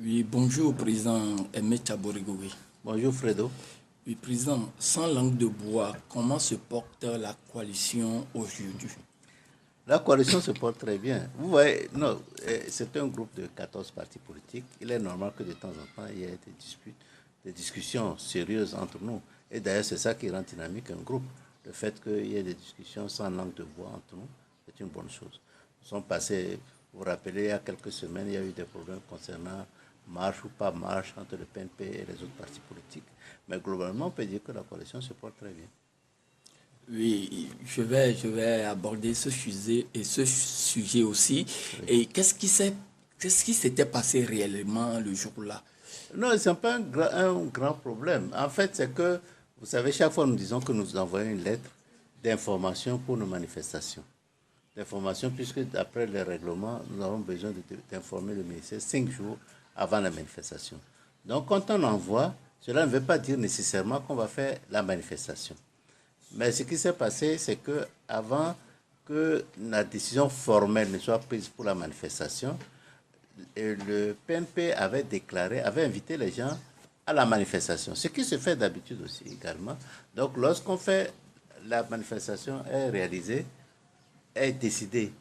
Oui, bonjour, président Aimé Tchaborigoui. Bonjour Fredo. Oui, président, sans langue de bois, comment se porte la coalition aujourd'hui? La coalition se porte très bien. Vous voyez, non, c'est un groupe de 14 partis politiques. Il est normal que de temps en temps, il y ait des disputes, des discussions sérieuses entre nous. Et d'ailleurs, c'est ça qui rend dynamique un groupe. Le fait qu'il y ait des discussions sans langue de bois entre nous, c'est une bonne chose. Nous sommes passés, vous vous rappelez, il y a quelques semaines, il y a eu des problèmes concernant marche ou pas marche entre le PNP et les autres partis politiques. Mais globalement, on peut dire que la coalition se porte très bien. Oui, je vais aborder ce sujet et ce sujet aussi. Oui. Et qu'est-ce qui s'était passé réellement le jour-là? Non, ce n'est pas un grand problème. En fait, c'est que, vous savez, chaque fois nous disons que nous envoyons une lettre d'information pour nos manifestations. D'information, puisque d'après les règlements, nous avons besoin d'informer le ministère 5 jours avant la manifestation. Donc, quand on envoie, cela ne veut pas dire nécessairement qu'on va faire la manifestation. Mais ce qui s'est passé, c'est que avant que la décision formelle ne soit prise pour la manifestation, le PNP avait déclaré, avait invité les gens à la manifestation, ce qui se fait d'habitude aussi également. Donc lorsqu'on fait la manifestation est réalisée, est décidée,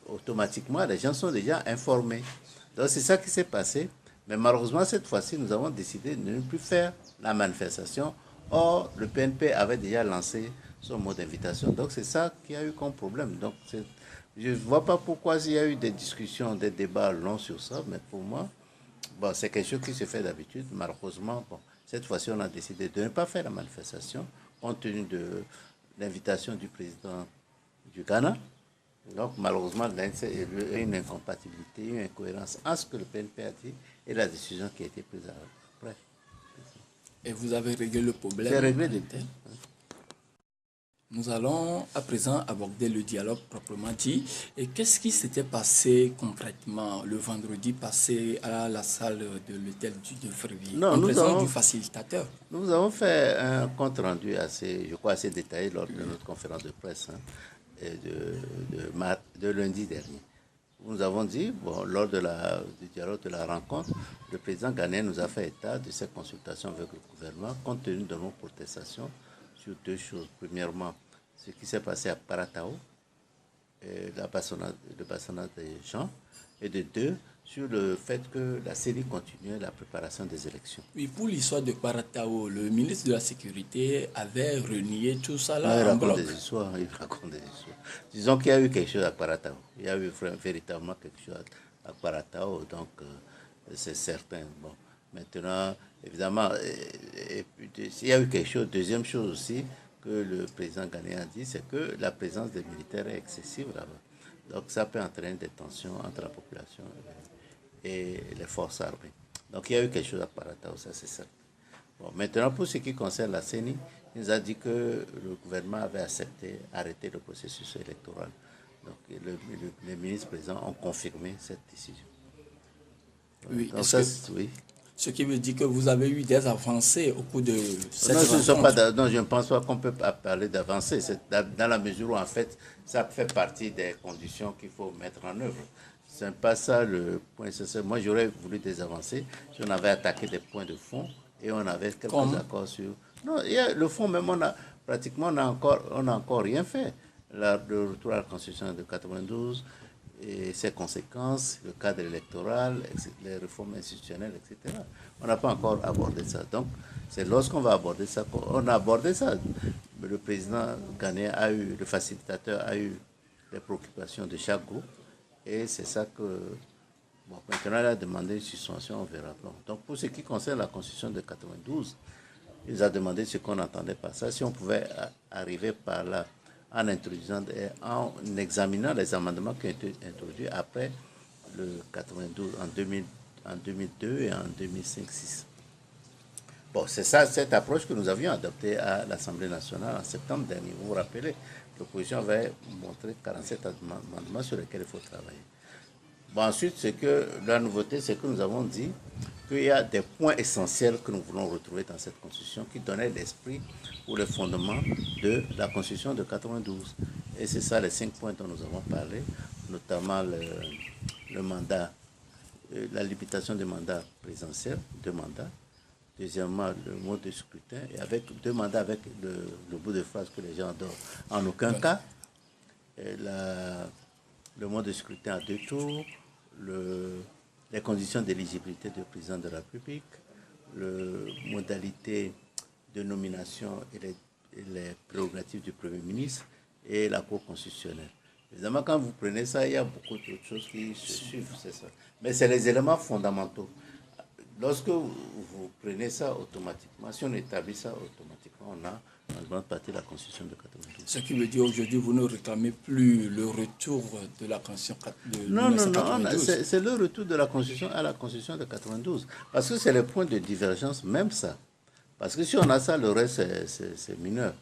automatiquement les gens sont déjà informés. Donc c'est ça qui s'est passé. Mais malheureusement, cette fois-ci, nous avons décidé de ne plus faire la manifestation. Or, le PNP avait déjà lancé son mot d'invitation. Donc c'est ça qui a eu comme problème. Donc je ne vois pas pourquoi il y a eu des discussions, des débats longs sur ça, mais pour moi, bon, c'est quelque chose qui se fait d'habitude. Malheureusement, bon, cette fois-ci, on a décidé de ne pas faire la manifestation, compte tenu de l'invitation du président du Ghana. Donc, malheureusement, il y a une incompatibilité, une incohérence entre ce que le PNP a dit et la décision qui a été prise après. Et vous avez réglé le C'est problème réglé en depuis. interne. Nous allons à présent aborder le dialogue proprement dit. Et qu'est-ce qui s'était passé concrètement le vendredi passé à la salle de l'hôtel de Fréville, Non, en présence du facilitateur? nous avons fait un compte rendu assez, je crois, assez détaillé lors de notre conférence de presse de lundi dernier. Nous avons dit, bon, lors du dialogue de la rencontre, le président ghanéen nous a fait état de ses consultations avec le gouvernement compte tenu de nos protestations sur deux choses. Premièrement, ce qui s'est passé à Paratao, le bastonnage des gens, et de deux, sur le fait que la CENI continuait la préparation des élections. Oui, pour l'histoire de Paratao, le ministre de la Sécurité avait renié tout ça Non, il là en raconte bloc. des histoires, il raconte des histoires. Disons qu'il y a eu quelque chose à Paratao. Il y a eu véritablement quelque chose à Paratao, donc c'est certain. Bon, maintenant, évidemment, il y a eu quelque chose. Deuxième chose aussi que le président ghanéen a dit, c'est que la présence des militaires est excessive là-bas. Donc ça peut entraîner des tensions entre la population et les forces armées. Donc il y a eu quelque chose à Paratao, ça c'est certain. Bon, maintenant, pour ce qui concerne la CENI, il nous a dit que le gouvernement avait accepté, arrêter le processus électoral. Donc, les ministres présents ont confirmé cette décision. Voilà. Oui, Donc, ça, oui. ce qui veut dire que vous avez eu des avancées au cours de cette Non, rencontre. non, je ne pense pas qu'on peut parler d'avancée. C'est dans la mesure où, en fait, ça fait partie des conditions qu'il faut mettre en œuvre. Ce n'est pas ça le point essentiel. Moi, j'aurais voulu des avancées si on avait attaqué des points de fond et on avait quelques Comme accords sur... Non, le fond, même, on a encore rien fait. Le retour à la Constitution de 92 et ses conséquences, le cadre électoral, les réformes institutionnelles, etc. On n'a pas encore abordé ça. Donc, c'est lorsqu'on va aborder ça qu'on a abordé ça. Le président ghanéen a eu, le facilitateur a eu les préoccupations de chaque groupe. Et c'est ça que, bon, maintenant, il a demandé une suspension, on verra. Donc, pour ce qui concerne la Constitution de 92, il nous a demandé ce qu'on entendait par ça, si on pouvait arriver par là en introduisant, en examinant les amendements qui ont été introduits après le 92, en 2002 et en 2005-6. Bon, c'est ça, cette approche que nous avions adoptée à l'Assemblée nationale en septembre dernier. Vous vous rappelez, l'opposition avait montré 47 amendements sur lesquels il faut travailler. Bon, ensuite, la nouveauté, c'est que nous avons dit qu'il y a des points essentiels que nous voulons retrouver dans cette Constitution qui donnaient l'esprit ou le fondement de la Constitution de 92. Et c'est ça les 5 points dont nous avons parlé, notamment le mandat la limitation des mandats présidentiels, 2 mandats. Deuxièmement, le mode de scrutin, et avec 2 mandats avec le bout de phrase que les gens adorent. En aucun cas, le mode de scrutin à 2 tours, les conditions d'éligibilité du président de la République, les modalités de nomination et les prérogatives du Premier ministre et la Cour constitutionnelle. Évidemment, quand vous prenez ça, il y a beaucoup d'autres choses qui se suivent, c'est ça. Mais c'est les éléments fondamentaux. Lorsque vous prenez ça automatiquement, si on établit ça automatiquement, on a en grande partie la Constitution de 92. Ce qui veut dire aujourd'hui, vous ne réclamez plus le retour de la Constitution de Non, 1992. c'est le retour de la Constitution à la Constitution de 92. Parce que c'est le point de divergence, même ça. Parce que si on a ça, le reste, c'est mineur.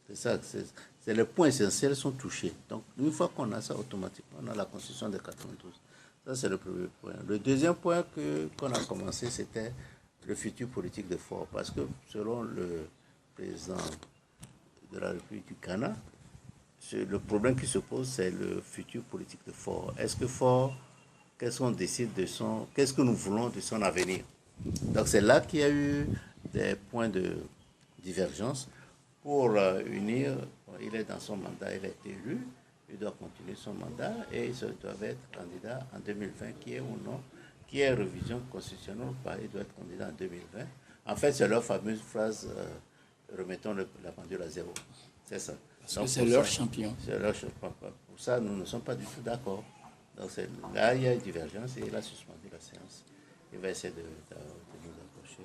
C'est ça, c'est les points essentiels sont touchés. Donc, une fois qu'on a ça, automatiquement, on a la Constitution de 92. Ça, c'est le premier point. Le deuxième point qu'on a commencé, c'était le futur politique de Faure. Parce que, selon le président de la République du Ghana, le problème qui se pose, c'est le futur politique de Faure. Est-ce que Faure, qu'est-ce qu'on décide de qu'est-ce que nous voulons de son avenir? Donc, c'est là qu'il y a eu des points de divergence pour unir. Il est dans son mandat, il a été élu. Il doit continuer son mandat et il doit être candidat en 2020, qui est ou non, qui est révision constitutionnelle ou pas, il doit être candidat en 2020. En fait, c'est leur fameuse phrase remettons la pendule à zéro. C'est ça. Parce que c'est leur champion. C'est leur champion. Pour ça, nous ne sommes pas du tout d'accord. Donc là, il y a une divergence et il a suspendu la séance. Il va essayer de nous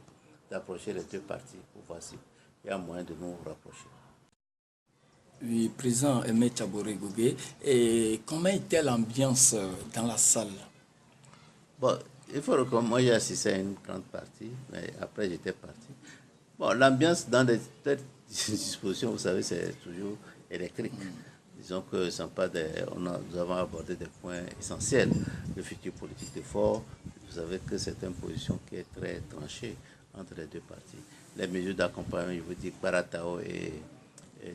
d'approcher les 2 parties pour voir s'il y a moyen de nous rapprocher. Oui, président Aimé Tchaboré Gougué, et comment était l'ambiance dans la salle? Bon, il faut reconnaître, moi j'ai assisté à une grande partie, mais après j'étais parti. Bon, l'ambiance dans des dispositions, vous savez, c'est toujours électrique. Disons que nous avons abordé des points essentiels. Le futur politique de Faure, vous savez que c'est une position qui est très tranchée entre les 2 parties. Les mesures d'accompagnement, je vous dis, Baratao et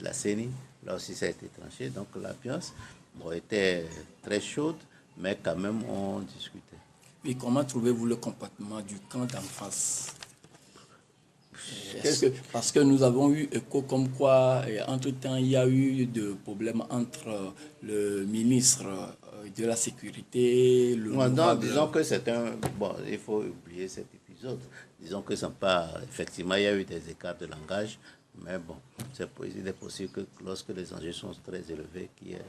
la CENI, là aussi ça a été tranché. Donc l'ambiance était très chaude, mais quand même on discutait. Et comment trouvez-vous le comportement du camp d'en face? Parce que nous avons eu écho comme quoi, entre-temps, il y a eu des problèmes entre le ministre de la Sécurité, Non, disons que c'est un... Bon, il faut oublier cet épisode. Disons que effectivement, il y a eu des écarts de langage, mais bon, il est possible que lorsque les enjeux sont très élevés, qu'il y ait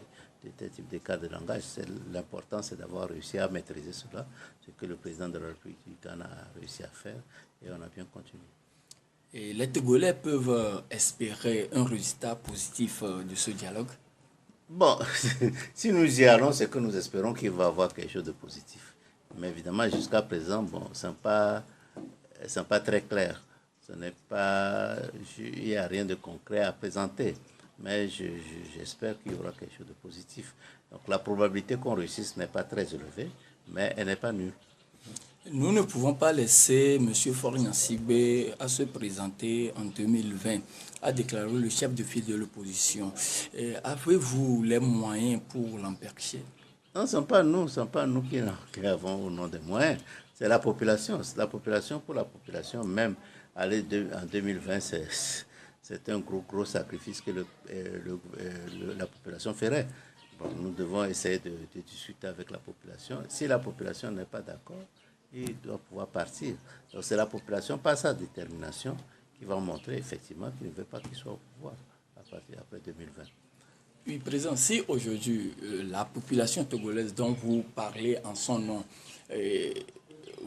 des types d'écarts de langage. L'important, c'est d'avoir réussi à maîtriser cela, ce que le président de la République du Ghana a réussi à faire, et on a bien continué. Et les Togolais peuvent espérer un résultat positif de ce dialogue? Bon, si nous y allons, c'est que nous espérons qu'il va y avoir quelque chose de positif. Mais évidemment, jusqu'à présent, bon, ce n'est pas très clair. Il n'y a rien de concret à présenter. Mais j'espère qu'il y aura quelque chose de positif. Donc la probabilité qu'on réussisse n'est pas très élevée, mais elle n'est pas nulle. Nous ne pouvons pas laisser M. Faure Gnassingbé à se présenter en 2020, a déclaré le chef de file de l'opposition. Avez-vous les moyens pour l'empêcher? Non, ce ne sont pas nous qui avons au nom des moyens. C'est la population. C'est la population pour la population. Même aller en 2020, c'est un gros sacrifice que la population ferait. Bon, nous devons essayer de discuter avec la population. Si la population n'est pas d'accord, il doit pouvoir partir. Donc c'est la population, par sa détermination, qui va montrer effectivement qu'il ne veut pas qu'il soit au pouvoir à partir après 2020. Oui, président, si aujourd'hui la population togolaise dont vous parlez en son nom,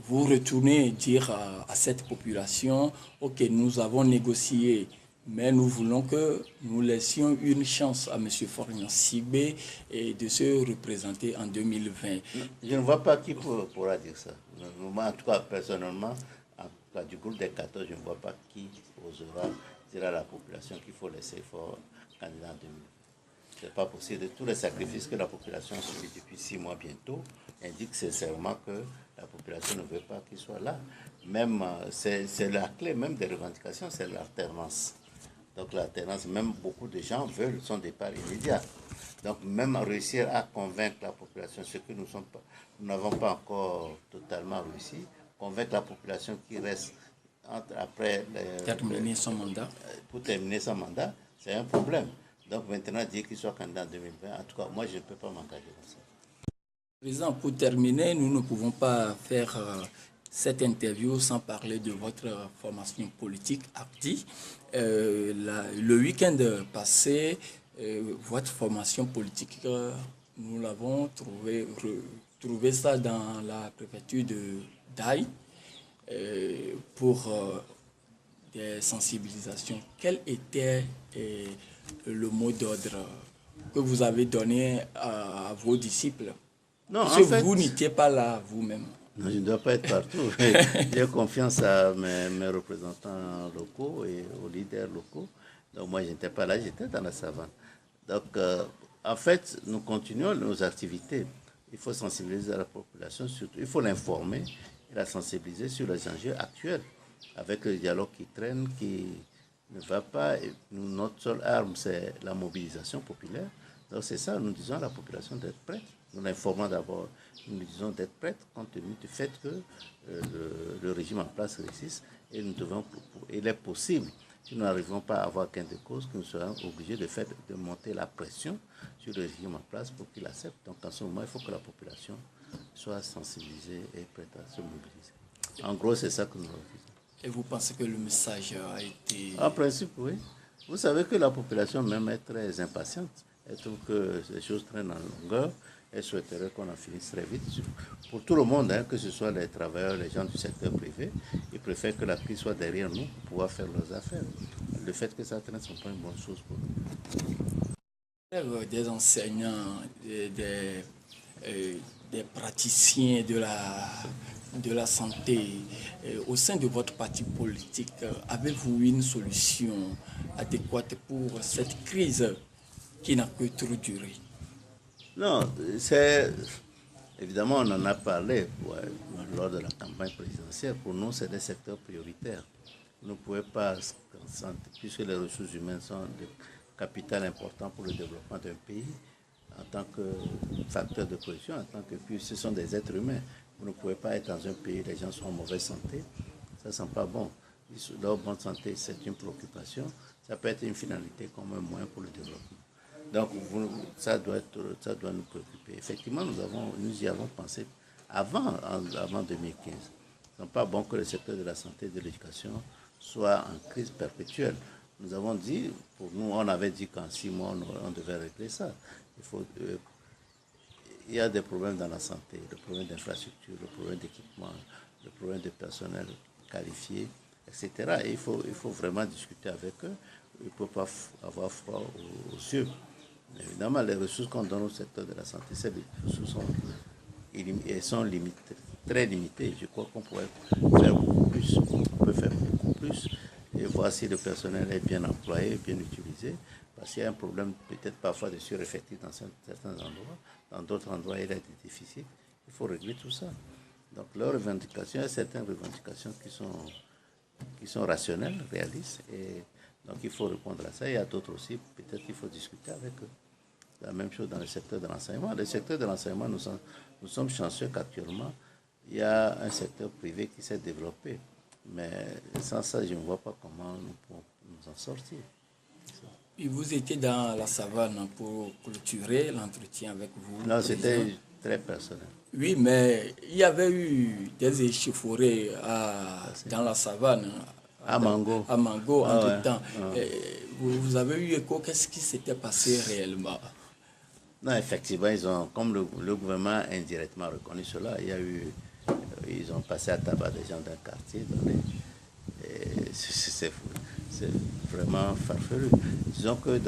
vous retournez dire à cette population, ok, nous avons négocié, mais nous voulons que nous laissions une chance à M. Faure Gnassingbé de se représenter en 2020. Je ne vois pas qui pourra dire ça. En tout cas, personnellement, du groupe des 14, je ne vois pas qui osera dire à la population qu'il faut laisser Faure candidat en 2020. Ce n'est pas possible. Tous les sacrifices que la population a subis depuis 6 mois bientôt indiquent sincèrement que la population ne veut pas qu'il soit là. Même, c'est la clé même des revendications, c'est l'alternance. Donc l'alternance, même beaucoup de gens veulent son départ immédiat. Donc même réussir à convaincre la population, ce que nous n'avons pas encore totalement réussi, convaincre la population qui reste après terminer son mandat. Pour terminer son mandat, c'est un problème. Donc maintenant, dire qu'il soit candidat en 2020, en tout cas, moi, je ne peux pas m'engager dans ça. Président, pour terminer, nous ne pouvons pas faire cette interview sans parler de votre formation politique active. Le week-end passé, votre formation politique, nous l'avons trouvé ça dans la préfecture de Daï pour des sensibilisations. Quel était le mot d'ordre que vous avez donné à vos disciples? Non, Parce que vous n'étiez pas là vous-même. Non, je ne dois pas être partout. J'ai confiance à mes représentants locaux et aux leaders locaux. Donc moi, je n'étais pas là, j'étais dans la savane. Donc, en fait, nous continuons nos activités. Il faut sensibiliser la population, surtout. Il faut l'informer et la sensibiliser sur les enjeux actuels, avec le dialogue qui traîne, qui ne va pas. Et nous, notre seule arme, c'est la mobilisation populaire. Donc c'est ça, nous disons à la population d'être prête. Nous l'informons d'abord, nous lui disons d'être prête compte tenu du fait que le régime en place réussisse et il est possible, si nous n'arrivons pas à avoir gain de cause, que nous serons obligés de monter la pression sur le régime en place pour qu'il accepte. Donc en ce moment, il faut que la population soit sensibilisée et prête à se mobiliser. En gros, c'est ça que nous disons. Et vous pensez que le message a été... En principe, oui. Vous savez que la population même est très impatiente. Elle trouve que les choses traînent en longueur. Elle souhaiterait qu'on en finisse très vite. Pour tout le monde, hein, que ce soit les travailleurs, les gens du secteur privé, ils préfèrent que la crise soit derrière nous pour pouvoir faire leurs affaires. Le fait que ça traîne, ce n'est pas une bonne chose pour nous. Des enseignants, des praticiens de la santé, au sein de votre parti politique, avez-vous une solution adéquate pour cette crise qui n'a que trop duré? Non, c'est... Évidemment, on en a parlé lors de la campagne présidentielle. Pour nous, c'est des secteurs prioritaires. Vous ne pouvez pas, puisque les ressources humaines sont de capital important pour le développement d'un pays, en tant que facteur de cohésion, en tant que puis ce sont des êtres humains. Vous ne pouvez pas être dans un pays où les gens sont en mauvaise santé. Ça ne sent pas bon. Leur bonne santé, c'est une préoccupation. Ça peut être une finalité comme un moyen pour le développement. Donc, ça doit nous préoccuper. Effectivement, nous y avons pensé avant 2015. Ce n'est pas bon que le secteur de la santé et de l'éducation soit en crise perpétuelle. Nous avons dit, pour nous, on avait dit qu'en 6 mois, on devait régler ça. Il y a des problèmes dans la santé, le problème d'infrastructure, le problème d'équipement, le problème de personnel qualifié, etc. Et il faut vraiment discuter avec eux. Il ne faut pas avoir froid aux yeux. Évidemment, les ressources qu'on donne au secteur de la santé, ces ressources sont limitées, très limitées. Je crois qu'on pourrait faire beaucoup plus. On peut faire beaucoup plus et voir si le personnel est bien employé, bien utilisé. Parce qu'il y a un problème peut-être parfois de sureffectif dans certains endroits. Dans d'autres endroits, il y a des déficits. Il faut régler tout ça. Donc, leurs revendications, il y a certaines revendications qui sont rationnelles, réalistes. Et donc, il faut répondre à ça. Il y a d'autres aussi, peut-être qu'il faut discuter avec eux. La même chose dans le secteur de l'enseignement. Le secteur de l'enseignement, nous sommes chanceux qu'actuellement, il y a un secteur privé qui s'est développé. Mais sans ça, je ne vois pas comment nous pouvons nous en sortir. Et vous étiez dans la savane pour clôturer l'entretien avec vous? Non, c'était très personnel. Oui, mais il y avait eu des échauffourées dans la savane. À Mango. À Mango, entre-temps. Vous avez eu écho, qu'est-ce qui s'était passé réellement? Non, effectivement, comme le gouvernement a indirectement reconnu cela, ils ont passé à tabac des gens d'un quartier. C'est vraiment farfelu. Disons que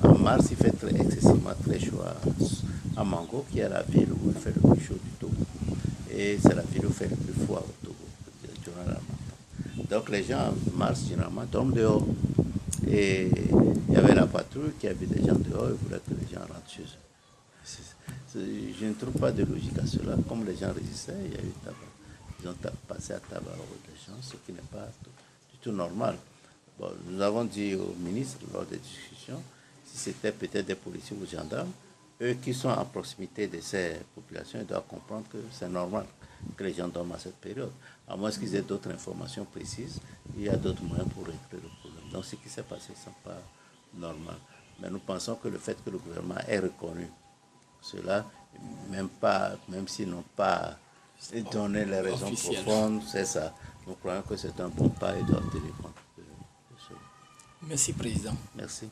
en mars, il fait excessivement très chaud à Mango, qui est la ville où il fait le plus chaud du Togo. Et c'est la ville où il fait le plus froid au Togo durant la matin. Donc les gens en mars, généralement, tombent dehors. Et il y avait la patrouille qui avait des gens dehors et voulait que les gens rentrent chez eux. Je ne trouve pas de logique à cela. Comme les gens résistaient, il y a eu tabac. Ils ont passé à tabac aux gens, ce qui n'est pas du tout normal. Bon, nous avons dit au ministre lors des discussions, Si c'était peut-être des policiers ou gendarmes, eux qui sont à proximité de ces populations, ils doivent comprendre que c'est normal que les gens dorment à cette période. À moins qu'ils aient d'autres informations précises, il y a d'autres moyens pour régler le problème. Donc ce qui s'est passé, ce n'est pas normal. Mais nous pensons que le fait que le gouvernement ait reconnu cela, même s'ils n'ont pas donné les raisons Officiel. profondes, c'est ça. Nous croyons que c'est un bon pas et doivent tenir compte de cela. Merci, Président. Merci.